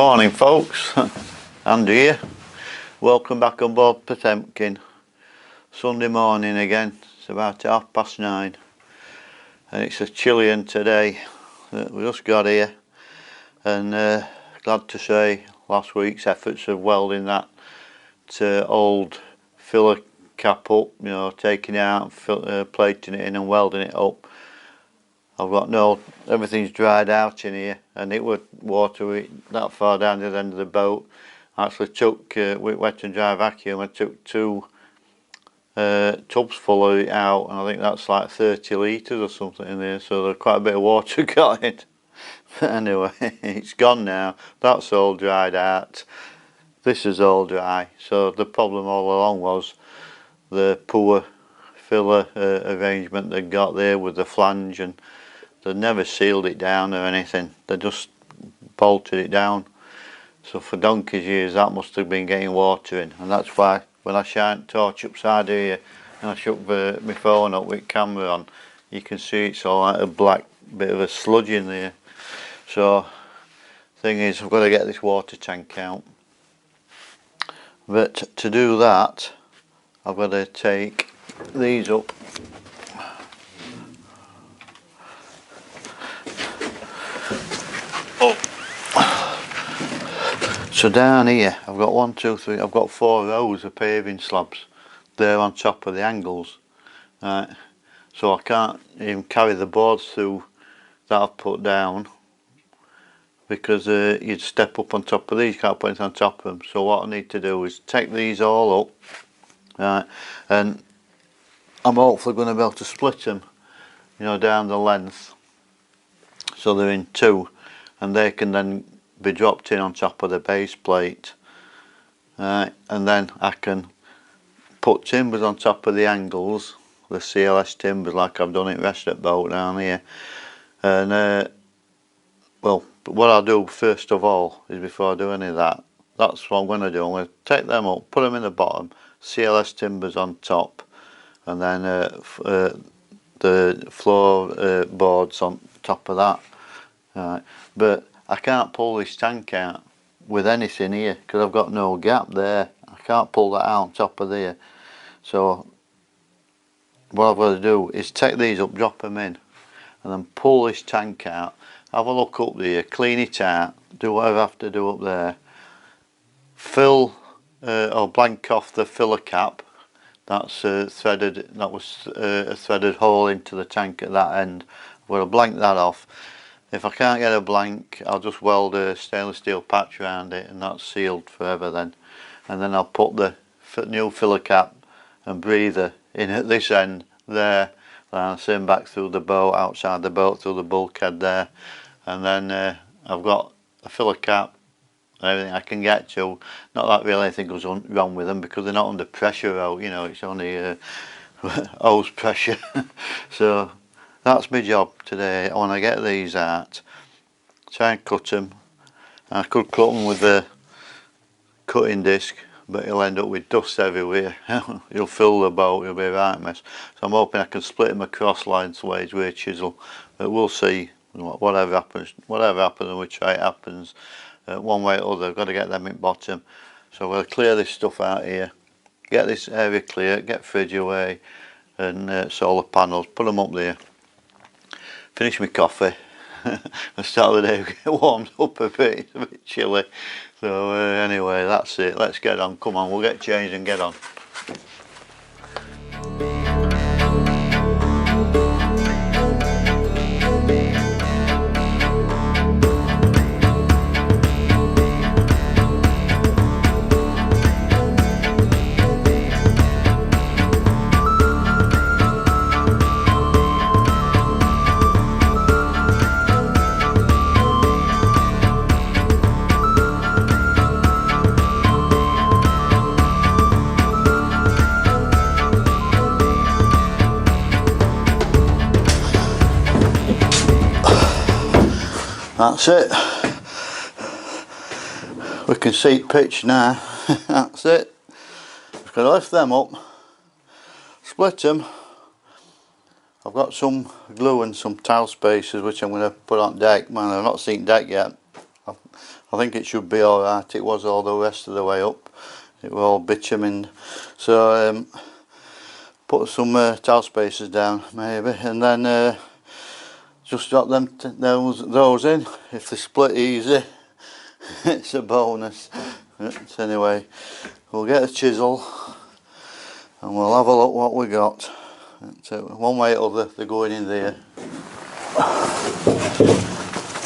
Morning folks, Andy here. Welcome back on board Potemkin. Sunday morning again, it's about 9:30 and it's a chilly one today. We just got here and glad to say last week's efforts of welding that old filler cap up, you know, taking it out and plating it in and welding it up. I've got everything's dried out in here, and it was water that far down to the end of the boat. I actually took wet and dry vacuum. I took 2 tubs full of it out, and I think that's like 30 litres or something in there, so there's quite a bit of water got in. But anyway, it's gone now. That's all dried out. This is all dry. So the problem all along was the poor filler arrangement they got there with the flange, and they never sealed it down or anything. They just bolted it down. So for donkey's years that must have been getting water in, and that's why when I shine torch upside here and I shook my phone up with camera on, you can see it's all like a black bit of a sludge in there. So thing is, I've got to get this water tank out, but to do that I've got to take these up. So down here I've got 1, 2, 3, I've got 4 rows of paving slabs there on top of the angles, right? So I can't even carry the boards through that I've put down, because you'd step up on top of these, you can't put it on top of them. So what I need to do is take these all up, right, and I'm hopefully going to be able to split them, you know, down the length, so they're in 2, and they can then be dropped in on top of the base plate, and then I can put timbers on top of the angles, the CLS timbers, like I've done it rest at boat down here. And well, what I'll do first of all is, before I do any of that, that's what I'm going to do. I'm going to take them up, put them in the bottom, CLS timbers on top, and then the floor boards on top of that. Right. But I can't pull this tank out with anything here because I've got no gap there. I can't pull that out on top of there. So what I've got to do is take these up, drop them in, and then pull this tank out, have a look up there, clean it out, do whatever I have to do up there, fill or blank off the filler cap. That's threaded. That was a threaded hole into the tank at that end. I've got to blank that off. If I can't get a blank, I'll just weld a stainless steel patch around it, and that's sealed forever then. And then I'll put the new filler cap and breather in at this end there, and I'll send back through the boat, outside the boat, through the bulkhead there, and then I've got a filler cap and everything I can get to. Not that really anything goes wrong with them, because they're not under pressure out, you know, it's only hose pressure. So that's my job today. When I get these out, try and cut them. I could cut them with the cutting disc, but you'll end up with dust everywhere. You'll fill the boat, it'll be a right mess. So I'm hoping I can split them across lengthways with a chisel, but we'll see. Whatever happens, and we try it happens. One way or other, I've got to get them in bottom. So we'll clear this stuff out here, get this area clear, get fridge away, and solar panels, put them up there. Finish my coffee and start the day warmed up a bit. It's a bit chilly. So anyway, that's it. Let's get on. Come on, we'll get changed and get on. That's it. We can seat pitch now. That's it. Just going to lift them up, split them. I've got some glue and some tile spacers which I'm going to put on deck. Man, I've not seen deck yet. I think it should be alright. It was all the rest of the way up. It were all bitumen. So put some tile spacers down maybe, and then just drop them those in. If they split easy, it's a bonus. But anyway, we'll get a chisel and we'll have a look what we got. One way or other, they're going in there.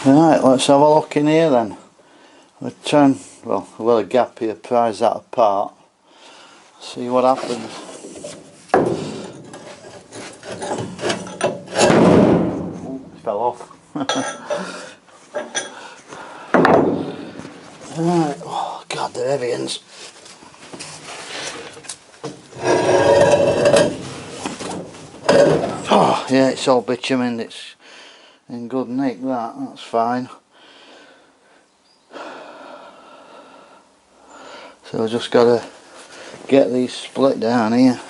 Right, let's have a look in here then. We'll turn, well, a little gap here, prise that apart, see what happens. Ooh, it fell off. Right, oh god, they're heavy ones. Oh yeah, it's all bitumen, it's in good nick, that's fine. So I've just got to get these split down here.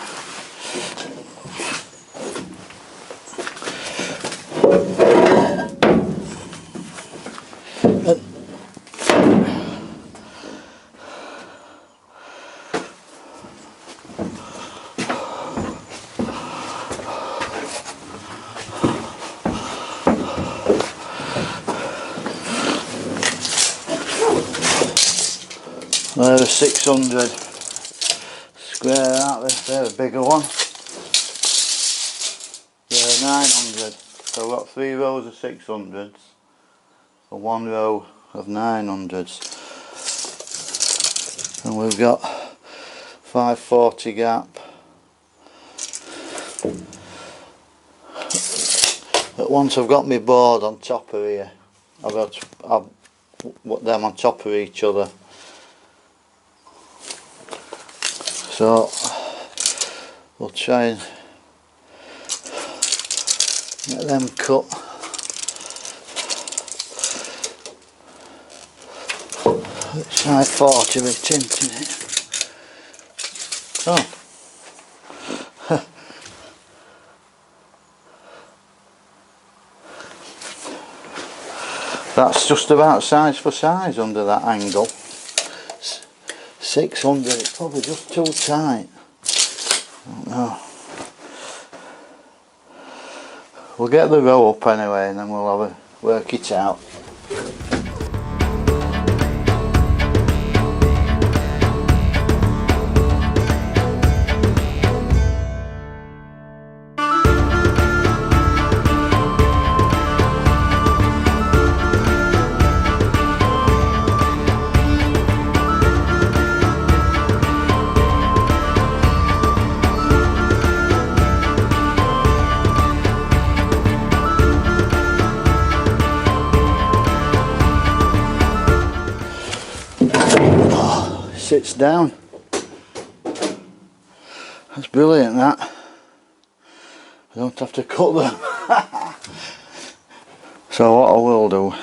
They're a 600 square, aren't they? They're a bigger one. They're 900. So I've got 3 rows of 600s and 1 row of 900s. And we've got 540 gap. But once I've got my board on top of here, I've put them on top of each other. So we'll try and get them cut. It's 540 with tint in it. Oh. That's just about size for size under that angle. 600, it's probably just too tight. I don't know. We'll get the row up anyway and then we'll have a work it out. Sits down. That's brilliant, that. I don't have to cut them. So what I will do,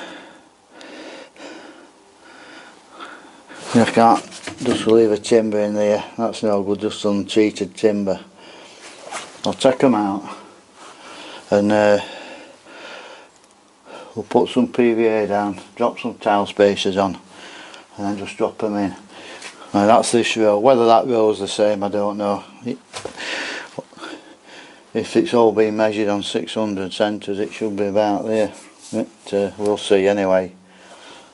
I can't just leave a timber in there, that's no good, just untreated timber. I'll take them out and we'll put some PVA down, drop some tile spacers on and then just drop them in. Now that's this row. Whether that row is the same, I don't know. If it's all been measured on 600 centres, it should be about there. But we'll see anyway.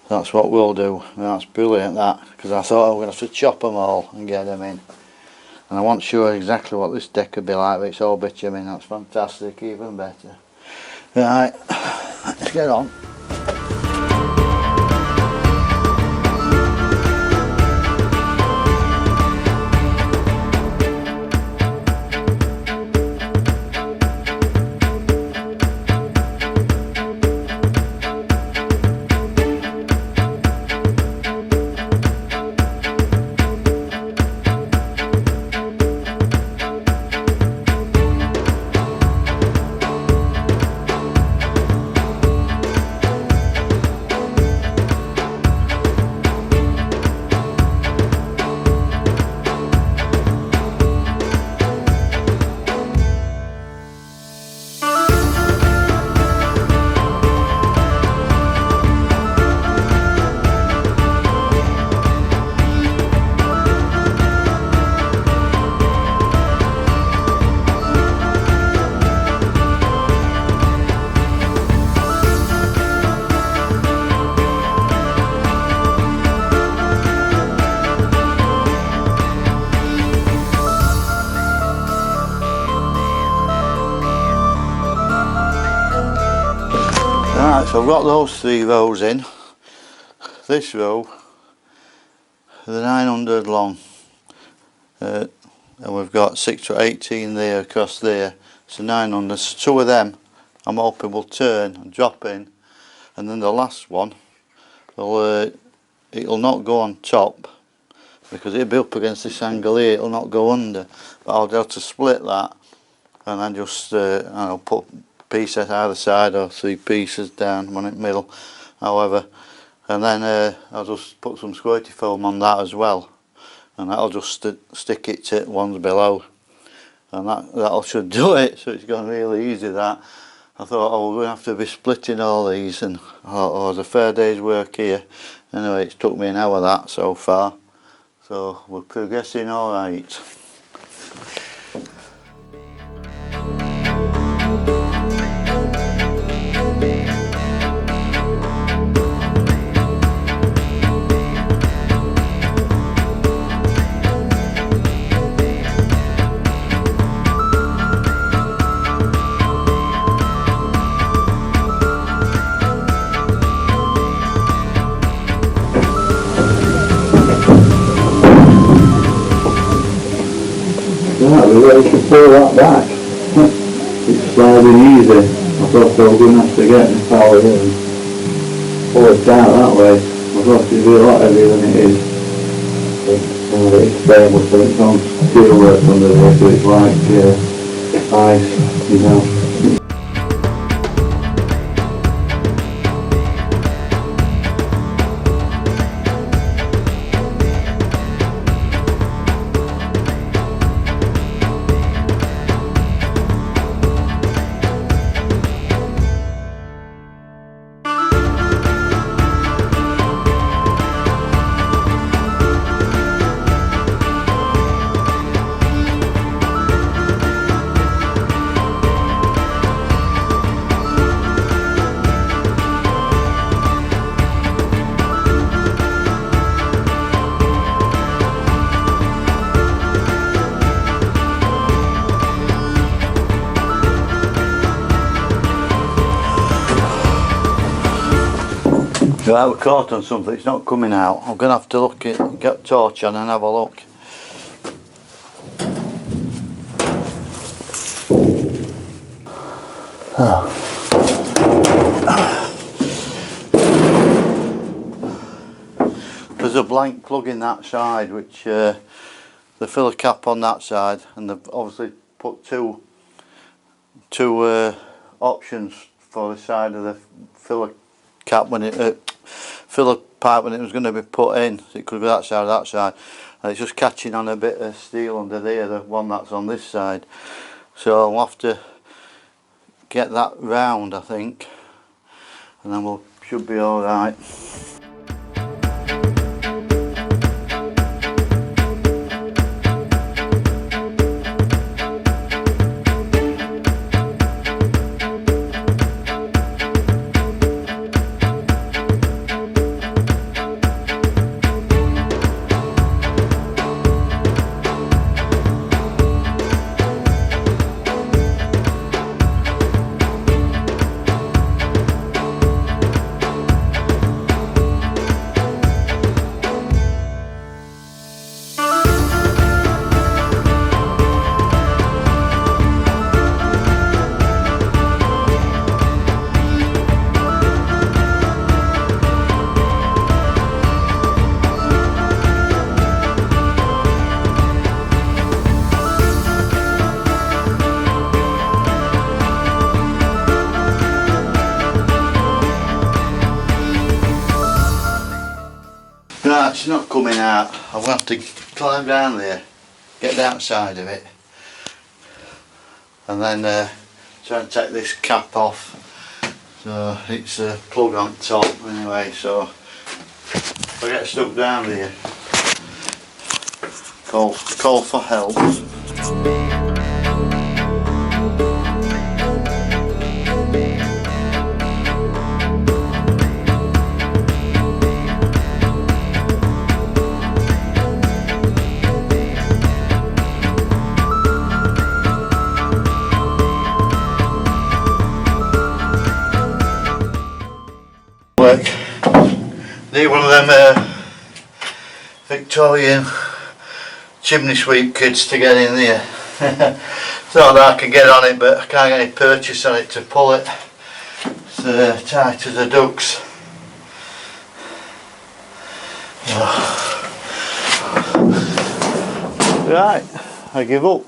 That's what we'll do. That's brilliant, that, because I thought I was going to have to chop them all and get them in. And I wasn't sure exactly what this deck would be like, but it's all bitumen. That's fantastic, even better. Right, let's get on. So I've got those 3 rows in. This row, the 900 long, and we've got 6 to 18 there across there, so 900. So 2 of them I'm hoping will turn and drop in, and then the last one it'll not go on top because it'll be up against this angle here, it'll not go under, but I'll be able to split that and then just I'll put pieces either side or 3 pieces down, one in the middle, however, and then I'll just put some squirty foam on that as well, and that'll just stick it to ones below, and that'll should do it. So it's gone really easy. That I thought, oh, we're going to have to be splitting all these, and oh, it's a fair day's work here. Anyway, it's took me an hour that so far, so we're progressing all right. Right, we're ready to pull that back. It's sliding easy. I thought I was going to have to get the power in and pull it down that way. I thought it'd be a lot heavier than it is. It's stable, so it's on steel work under there, so it's like ice, you know. Right, we're caught on something, it's not coming out. I'm going to have to look at, get a torch on and have a look. There's a blank plug in that side, which the filler cap on that side, and they've obviously put two options for the side of the filler cap when it filler pipe when it was going to be put in, so it could be that side or that side, and it's just catching on a bit of steel under there, the one that's on this side, so I'll have to get that round, I think, and then we'll should be alright. Right, it's not coming out. I'm going to have to climb down there, get the outside of it, and then try and take this cap off. So it's a plug on top anyway, so if I get stuck down here, call for help. Need one of them Victorian chimney sweep kids to get in there. So that I can get on it, but I can't get any purchase on it to pull it. It's tight as a duck's. Right, I give up.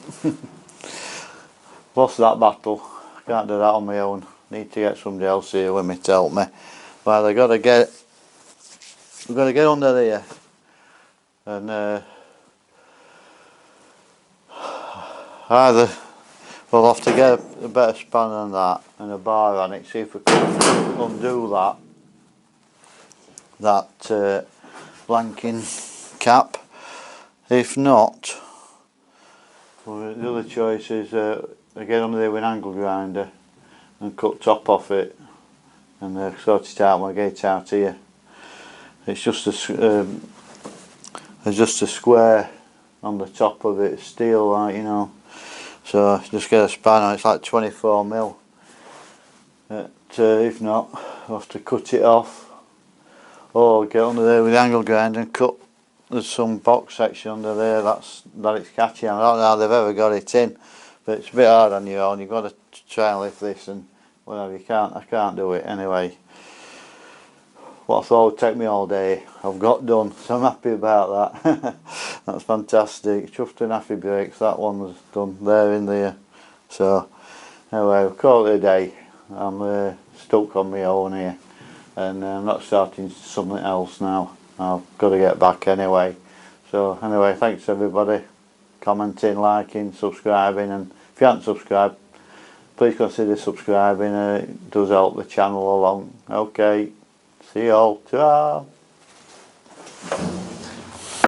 Lost that battle. Can't do that on my own. Need to get somebody else here with me to help me. Well, we've got to get under there and either we'll have to get a better span than that and a bar on it, see if we can undo that blanking cap. If not, well, the other choice is get under there with an angle grinder and cut top off it and sort it out when I get it out here. It's just a square on the top of it, steel, like, you know. So just get a span on it. It's like 24mm. If not, I'll have to cut it off, or get under there with the angle grinder and cut. There's some box section under there that it's catching. I don't know how they've ever got it in, but it's a bit hard on your own. You've got to try and lift this and whatever. I can't do it anyway. What I thought would take me all day, I've got done, so I'm happy about that. That's fantastic. Chuffed and happy brakes, that one was done there in there. So anyway, we'll call it a day. I'm stuck on my own here, and I'm not starting something else now. I've got to get back anyway. So anyway, thanks everybody, commenting, liking, subscribing, and if you haven't subscribed, please consider subscribing. It does help the channel along. Okay. See you all. Ta-ra!